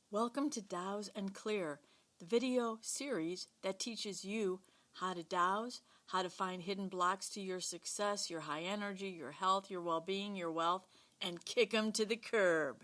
Welcome to Dowse and Clear, the video series that teaches you how to dowse, how to find hidden blocks to your success, your high energy, your health, your well-being, your wealth, and kick them to the curb.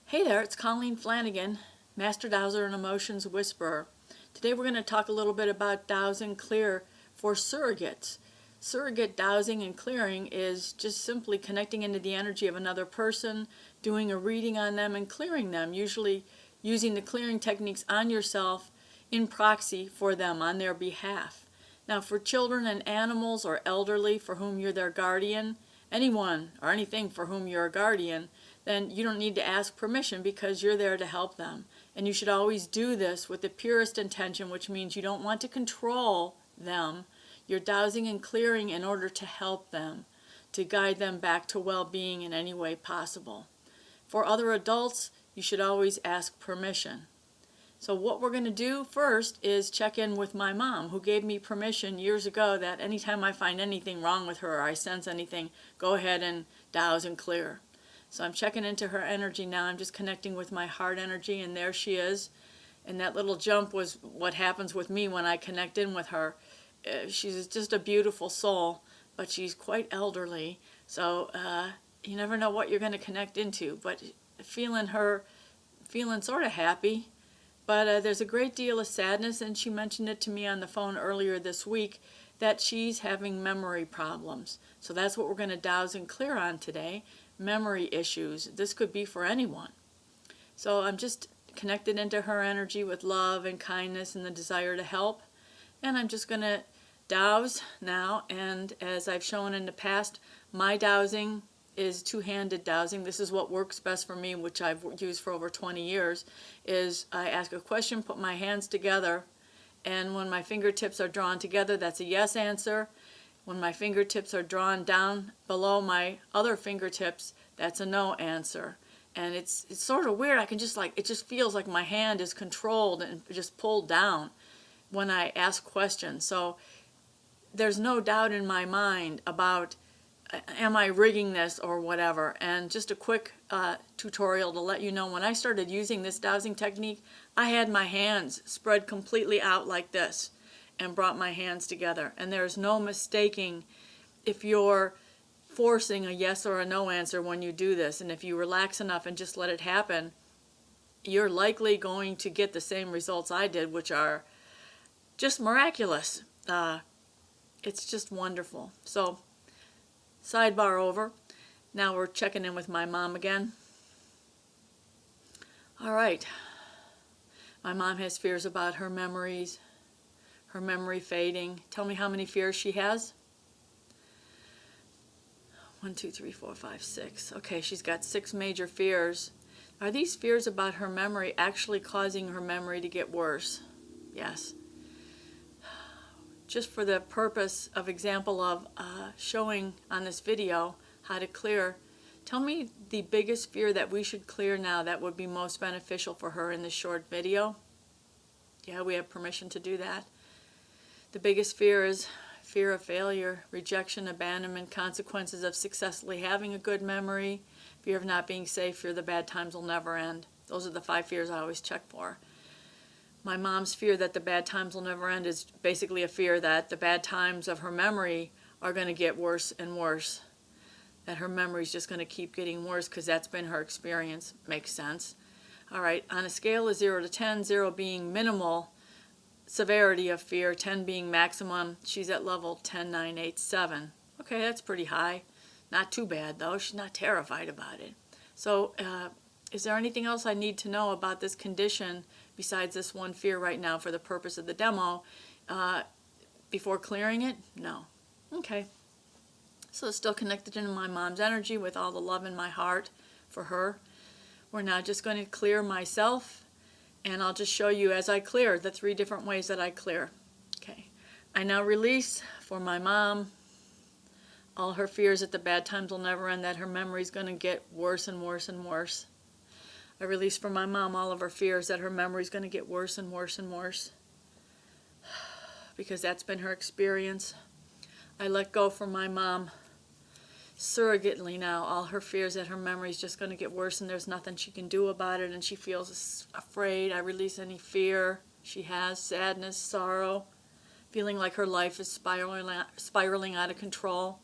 Hey there, it's Colleen Flanagan, Master Dowser and Emotions Whisperer. Today we're going to talk a little bit about Dowse and Clear for surrogates. Surrogate dowsing and clearing is just simply connecting into the energy of another person, doing a reading on them and clearing them, usually using the clearing techniques on yourself in proxy for them on their behalf. Now for children and animals or elderly for whom you're their guardian, anyone or anything for whom you're a guardian, then you don't need to ask permission because you're there to help them. And you should always do this with the purest intention, which means you don't want to control them. You're dowsing and clearing in order to help them, to guide them back to well-being in any way possible. For other adults, you should always ask permission. So what we're going to do first is check in with my mom, who gave me permission years ago that anytime I find anything wrong with her or I sense anything, go ahead and dowse and clear. So I'm checking into her energy now. I'm just connecting with my heart energy, and there she is. And that little jump was what happens with me when I connect in with her. She's just a beautiful soul, but she's quite elderly, so you never know what you're going to connect into. But feeling sort of happy, but there's a great deal of sadness, and she mentioned it to me on the phone earlier this week that she's having memory problems. So that's what we're going to dowse and clear on today, memory issues. This could be for anyone. So I'm just connected into her energy with love and kindness and the desire to help. And I'm just going to dowse now, and as I've shown in the past, my dowsing is two-handed dowsing. This is what works best for me, which I've used for over 20 years, is I ask a question, put my hands together, and when my fingertips are drawn together, that's a yes answer. When my fingertips are drawn down below my other fingertips, that's a no answer. And it's sort of weird. I can just it just feels like my hand is controlled and just pulled down when I ask questions. So there's no doubt in my mind about am I rigging this or whatever. And just a quick tutorial to let you know, when I started using this dowsing technique, I had my hands spread completely out like this and brought my hands together. And there's no mistaking if you're forcing a yes or a no answer when you do this. And if you relax enough and just let it happen, you're likely going to get the same results I did, which are just miraculous. It's just wonderful. So, sidebar over. Now we're checking in with my mom again. All right. My mom has fears about her memories, her memory fading. Tell me how many fears she has. 1, 2, 3, 4, 5, 6. Okay, she's got 6 major fears. Are these fears about her memory actually causing her memory to get worse? Yes. Just for the purpose of example of showing on this video how to clear, tell me the biggest fear that we should clear now that would be most beneficial for her in this short video. Yeah, we have permission to do that. The biggest fear is fear of failure, rejection, abandonment, consequences of successfully having a good memory, fear of not being safe, fear the bad times will never end. Those are the 5 fears I always check for. My mom's fear that the bad times will never end is basically a fear that the bad times of her memory are going to get worse and worse. That her memory is just going to keep getting worse because that's been her experience. Makes sense. All right, on a scale of 0 to 10, 0 being minimal severity of fear, 10 being maximum, she's at level 10, 9, 8, 7. Okay, that's pretty high. Not too bad, though. She's not terrified about it. So, is there anything else I need to know about this condition besides this one fear right now for the purpose of the demo before clearing it? No. Okay. So it's still connected into my mom's energy with all the love in my heart for her. We're now just going to clear myself, and I'll just show you as I clear the 3 different ways that I clear. Okay. I now release for my mom all her fears that the bad times will never end, that her memory is going to get worse and worse and worse. I release from my mom all of her fears that her memory is going to get worse and worse and worse, because that's been her experience. I let go from my mom surrogately now all her fears that her memory is just going to get worse and there's nothing she can do about it, and she feels afraid. I release any fear she has, sadness, sorrow, feeling like her life is spiraling out of control.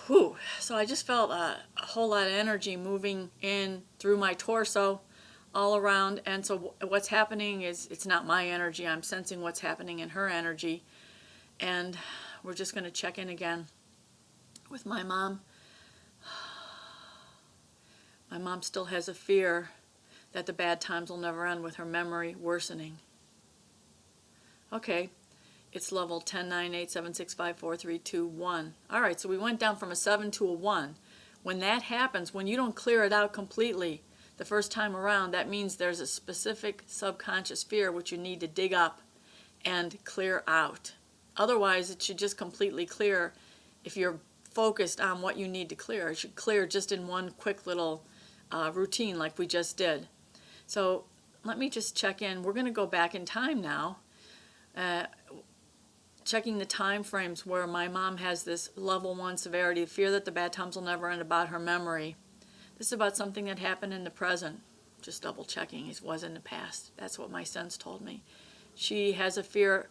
Whew. So I just felt a whole lot of energy moving in through my torso all around, and so what's happening is it's not my energy. I'm sensing what's happening in her energy, and we're just going to check in again with my mom. My mom still has a fear that the bad times will never end, with her memory worsening. Okay, it's level 10, 9, 8, 7, 6, 5, 4, 3, 2, 1. All right, so we went down from a 7 to a 1. When that happens, when you don't clear it out completely the first time around, that means there's a specific subconscious fear which you need to dig up and clear out. Otherwise, it should just completely clear. If you're focused on what you need to clear, it should clear just in one quick little routine like we just did. So let me just check in. We're going to go back in time now, checking the time frames where my mom has this level 1 severity, the fear that the bad times will never end, about her memory. This is about something that happened in the present. Just double checking. It was in the past. That's what my sense told me. She has a fear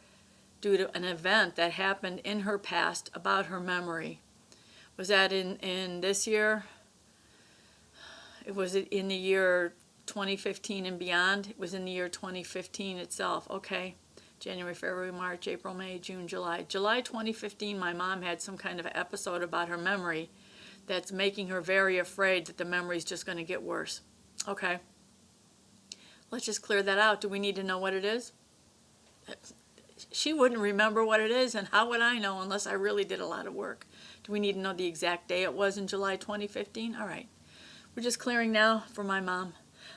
due to an event that happened in her past about her memory. Was that in this year? It was in the year 2015 and beyond. It was in the year 2015 itself. Okay. January, February, March, April, May, June, July. July 2015, my mom had some kind of episode about her memory that's making her very afraid that the memory is just going to get worse. Okay. Let's just clear that out. Do we need to know what it is? She wouldn't remember what it is, and how would I know unless I really did a lot of work? Do we need to know the exact day it was in July 2015? All right. We're just clearing now for my mom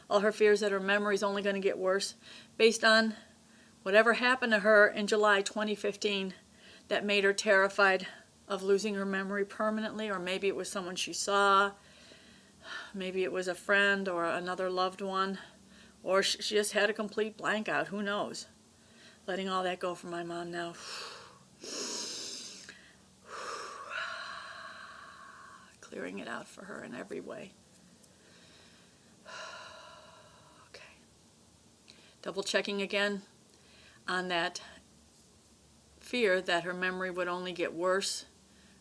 all her fears that her memory is only going to get worse based on whatever happened to her in July 2015 that made her terrified of losing her memory permanently. Or maybe it was someone she saw, maybe it was a friend or another loved one, or she just had a complete blank out. Who knows? Letting all that go for my mom now. Clearing it out for her in every way. Okay. Double checking again on that fear that her memory would only get worse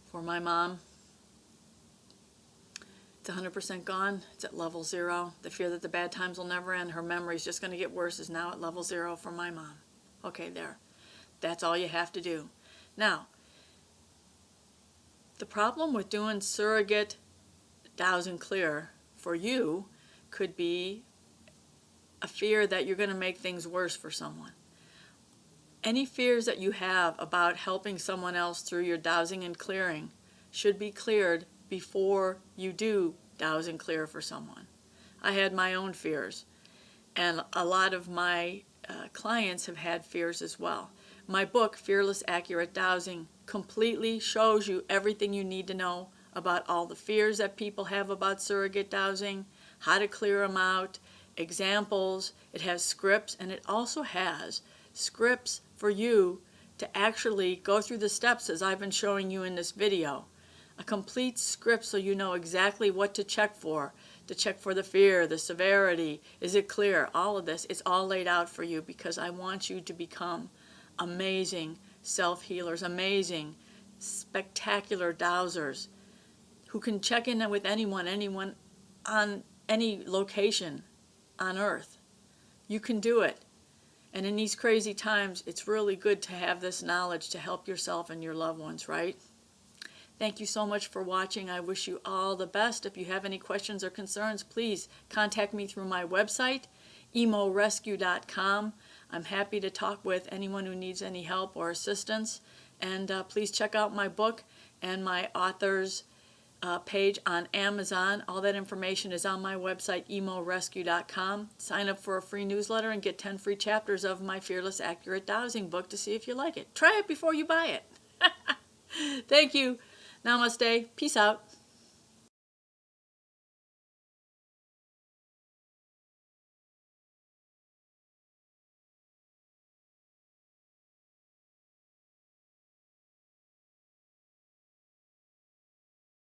for my mom. It's 100% gone. It's at level 0. The fear that the bad times will never end, her memory is just going to get worse, is now at level 0 for my mom. Okay, there. That's all you have to do. Now, the problem with doing surrogate Dowse and clear for you could be a fear that you're going to make things worse for someone. Any fears that you have about helping someone else through your dowsing and clearing should be cleared before you do dowse and clear for someone. I had my own fears, and a lot of my clients have had fears as well. My book, Fearless Accurate Dowsing, completely shows you everything you need to know about all the fears that people have about surrogate dowsing, how to clear them out, examples. It has scripts, and it also has scripts for you to actually go through the steps as I've been showing you in this video. A complete script so you know exactly what to check for the fear, the severity, is it clear, all of this. It's all laid out for you because I want you to become amazing self-healers, amazing, spectacular dowsers who can check in with anyone on any location on earth. You can do it. And in these crazy times, it's really good to have this knowledge to help yourself and your loved ones, right? Thank you so much for watching. I wish you all the best. If you have any questions or concerns, please contact me through my website, emorescue.com. I'm happy to talk with anyone who needs any help or assistance. And please check out my book and my author's page on Amazon. All that information is on my website, emorescue.com. Sign up for a free newsletter and get 10 free chapters of my Fearless Accurate Dowsing book to see if you like it. Try it before you buy it. Thank you. Namaste. Peace out.